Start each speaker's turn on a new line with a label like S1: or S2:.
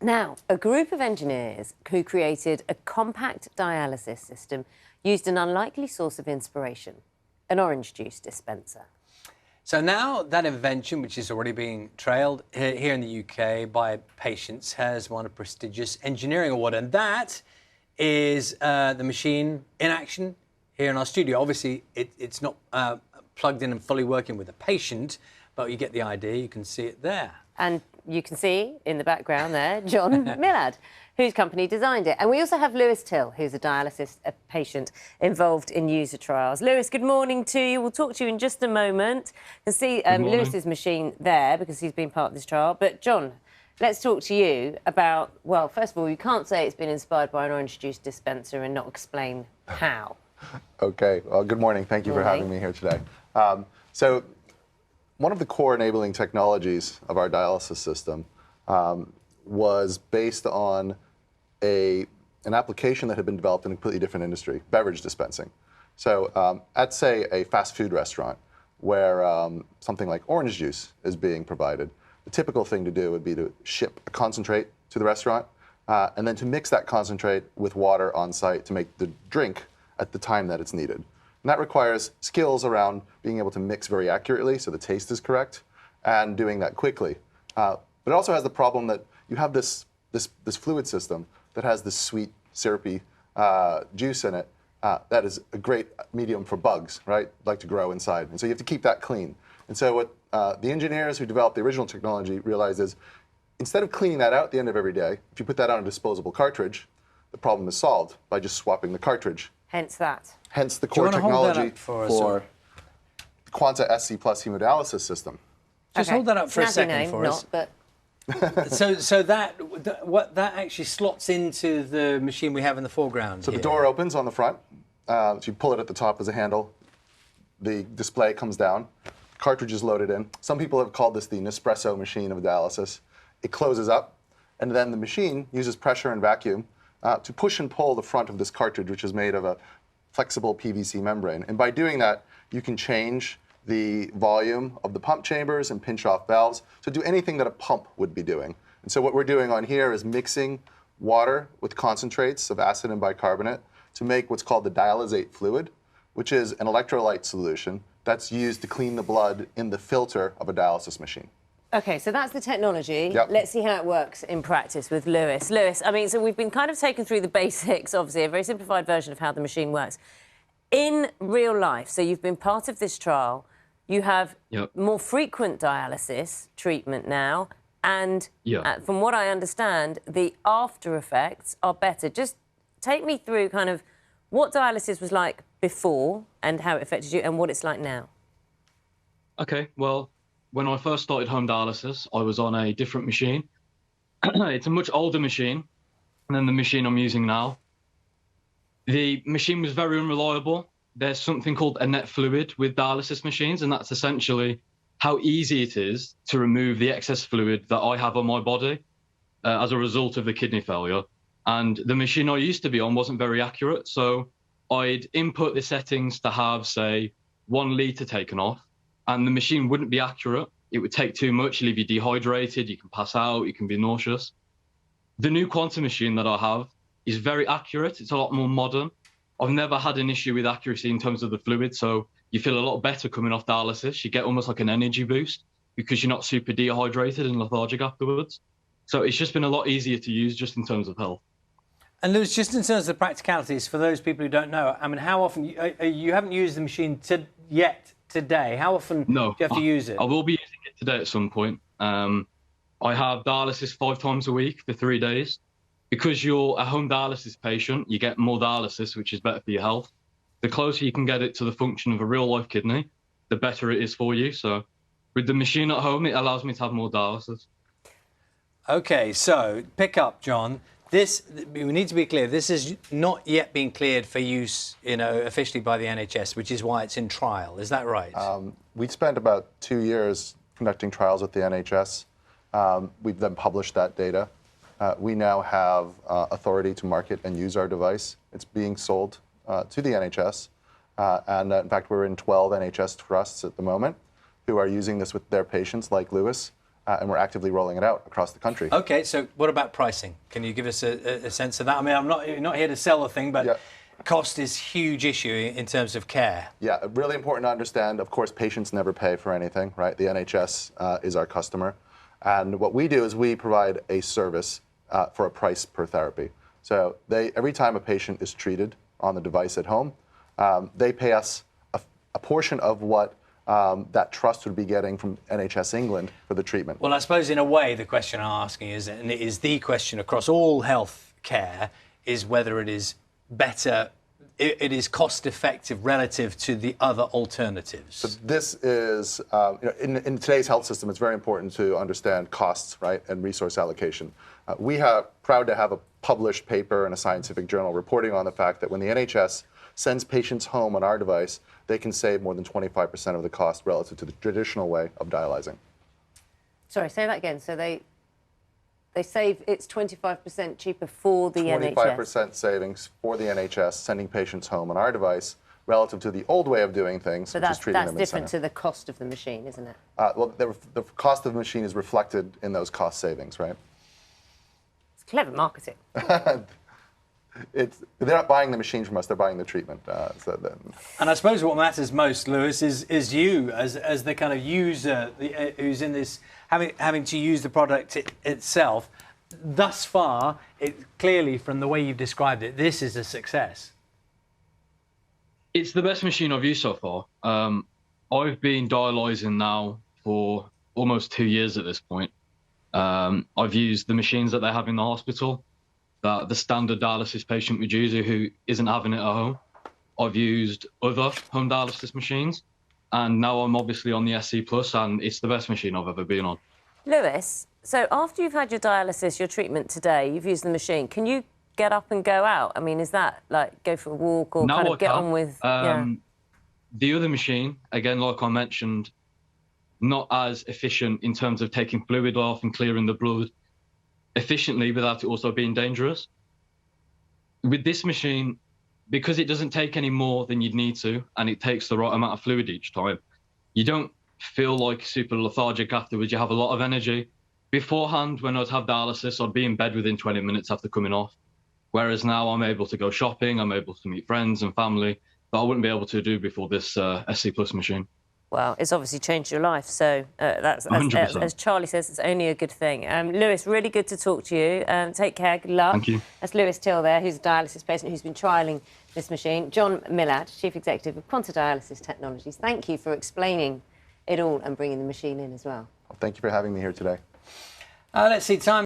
S1: Now, a group of engineers who created a compact dialysis system used an unlikely source of inspiration, an orange juice dispenser.
S2: So now that invention, which is already being trailed here in the UK by patients, has won a prestigious engineering award. And that is the machine in action here in our studio. Obviously, it's not plugged in and fully working with a patient, but you get the idea. You can see it there.
S1: And you can see in the background there, John Millard, whose company designed it. And we also have Lewis Till, who's a dialysis patient involved in user trials. Lewis, good morning to you. We'll talk to you in just a moment. You can see Lewis's machine there because he's been part of this trial. But, John, let's talk to you about, well, first of all, you can't say it's been inspired by an orange juice dispenser and not explain how.
S3: OK. Well, good morning. Thank you for having me here today. So one of the core enabling technologies of our dialysis system was based on an application that had been developed in a completely different industry, beverage dispensing. So at, say, a fast food restaurant where something like orange juice is being provided, the typical thing to do would be to ship a concentrate to the restaurant and then to mix that concentrate with water on site to make the drink at the time that it's needed. And that requires skills around being able to mix very accurately so the taste is correct and doing that quickly. But it also has the problem that you have this fluid system that has this sweet, syrupy juice in it that is a great medium for bugs, right? Like to grow inside. And so you have to keep that clean. And so what the engineers who developed the original technology realized is instead of cleaning that out at the end of every day, if you put that on a disposable cartridge, the problem is solved by just swapping the cartridge.
S1: Hence that.
S3: Hence the core technology for the Quanta SC Plus hemodialysis system.
S2: Just hold that up for a second for us.
S1: But
S2: so that actually slots into the machine we have in the foreground.
S3: So the door opens on the front. So you pull it at the top as a handle. The display comes down. Cartridge is loaded in. Some people have called this the Nespresso machine of dialysis. It closes up, and then the machine uses pressure and vacuum to push and pull the front of this cartridge, which is made of a flexible PVC membrane. And by doing that, you can change the volume of the pump chambers and pinch off valves to do anything that a pump would be doing. And so what we're doing on here is mixing water with concentrates of acid and bicarbonate to make what's called the dialysate fluid, which is an electrolyte solution that's used to clean the blood in the filter of a dialysis machine.
S1: OK, so that's the technology.
S3: Yep.
S1: Let's see how it works in practice with Lewis. Lewis, I mean, so we've been kind of taken through the basics, obviously, a very simplified version of how the machine works. In real life, so you've been part of this trial, you have more frequent dialysis treatment now, and from what I understand, the after effects are better. Just take me through kind of what dialysis was like before and how it affected you and what it's like now.
S4: OK, well, when I first started home dialysis, I was on a different machine. It's a much older machine than the machine I'm using now. The machine was very unreliable. There's something called a net fluid with dialysis machines, and that's essentially how easy it is to remove the excess fluid that I have on my body as a result of the kidney failure. And the machine I used to be on wasn't very accurate, so I'd input the settings to have, say, 1 litre taken off, and the machine wouldn't be accurate. It would take too much, leave you dehydrated, you can pass out, you can be nauseous. The new Quanta machine that I have is very accurate. It's a lot more modern. I've never had an issue with accuracy in terms of the fluid, so you feel a lot better coming off dialysis. You get almost like an energy boost because you're not super dehydrated and lethargic afterwards. So it's just been a lot easier to use just in terms of health.
S2: And Lewis, just in terms of the practicalities, for those people who don't know, I mean, how often, you haven't used the machine yet today. How often do you have to use it?
S4: I will be using it today at some point. I have dialysis 5 times a week for 3 days. Because you're a home dialysis patient, you get more dialysis, which is better for your health. The closer you can get it to the function of a real-life kidney, the better it is for you. So with the machine at home, it allows me to have more dialysis.
S2: OK, so pick up, John. We need to be clear, this has not yet been cleared for use, officially by the NHS, which is why it's in trial. Is that right?
S3: We spent about 2 years conducting trials with the NHS. We've then published that data. We now have authority to market and use our device. It's being sold to the NHS. And in fact, we're in 12 NHS trusts at the moment who are using this with their patients, like Lewis. and we're actively rolling it out across the country.
S2: Okay, so what about pricing? Can you give us a sense of that? I mean, you're not here to sell a thing, but cost is a huge issue in terms of care.
S3: Yeah, really important to understand. Of course, patients never pay for anything, right? The NHS is our customer. And what we do is we provide a service for a price per therapy. So every time a patient is treated on the device at home, they pay us a portion of what that trust would be getting from NHS England for the treatment.
S2: Well, I suppose in a way the question I'm asking is, and it is the question across all health care, is whether it is better, it is cost effective relative to the other alternatives.
S3: So this is, in today's health system, it's very important to understand costs, right, and resource allocation. We are proud to have a published paper in a scientific journal reporting on the fact that when the NHS sends patients home on our device, they can save more than 25% of the cost relative to the traditional way of dialyzing.
S1: Sorry, say that again. So they save, it's 25% cheaper for the
S3: 25%
S1: NHS.
S3: 25% savings for the NHS sending patients home on our device relative to the old way of doing things, which is treating them in
S1: that's different
S3: center.
S1: to the cost of the machine, isn't it?
S3: Well, the cost of the machine is reflected in those cost savings, right?
S1: It's clever marketing.
S3: They're not buying the machine from us; they're buying the treatment.
S2: And I suppose what matters most, Lewis, is you as the kind of user who's in this, having to use the product itself. Thus far, clearly from the way you've described it, this is a success.
S4: It's the best machine I've used so far. I've been dialysing now for almost 2 years at this point. I've used the machines that they have in the hospital, that the standard dialysis patient would use who isn't having it at home. I've used other home dialysis machines, and now I'm obviously on the SC Plus, and it's the best machine I've ever been on.
S1: Lewis, so after you've had your dialysis, your treatment today, you've used the machine, can you get up and go out? I mean, is that like go for a walk or
S4: now
S1: kind of get on with...
S4: The other machine, again, like I mentioned, not as efficient in terms of taking fluid off and clearing the blood efficiently without it also being dangerous. With this machine, because it doesn't take any more than you'd need to, and it takes the right amount of fluid each time, you don't feel like super lethargic afterwards. You have a lot of energy. Beforehand, when I'd have dialysis, I'd be in bed within 20 minutes after coming off. Whereas now I'm able to go shopping, I'm able to meet friends and family that I wouldn't be able to do before this SC Plus machine.
S1: Well, it's obviously changed your life, so that's, as Charlie says, it's only a good thing. Lewis, really good to talk to you. Take care, good luck.
S4: Thank you.
S1: That's Lewis Till there, who's a dialysis patient who's been trialling this machine. John Millard, Chief Executive of Quanta Dialysis Technologies. Thank you for explaining it all and bringing the machine in as well.
S3: Thank you for having me here today.
S2: Let's see, time.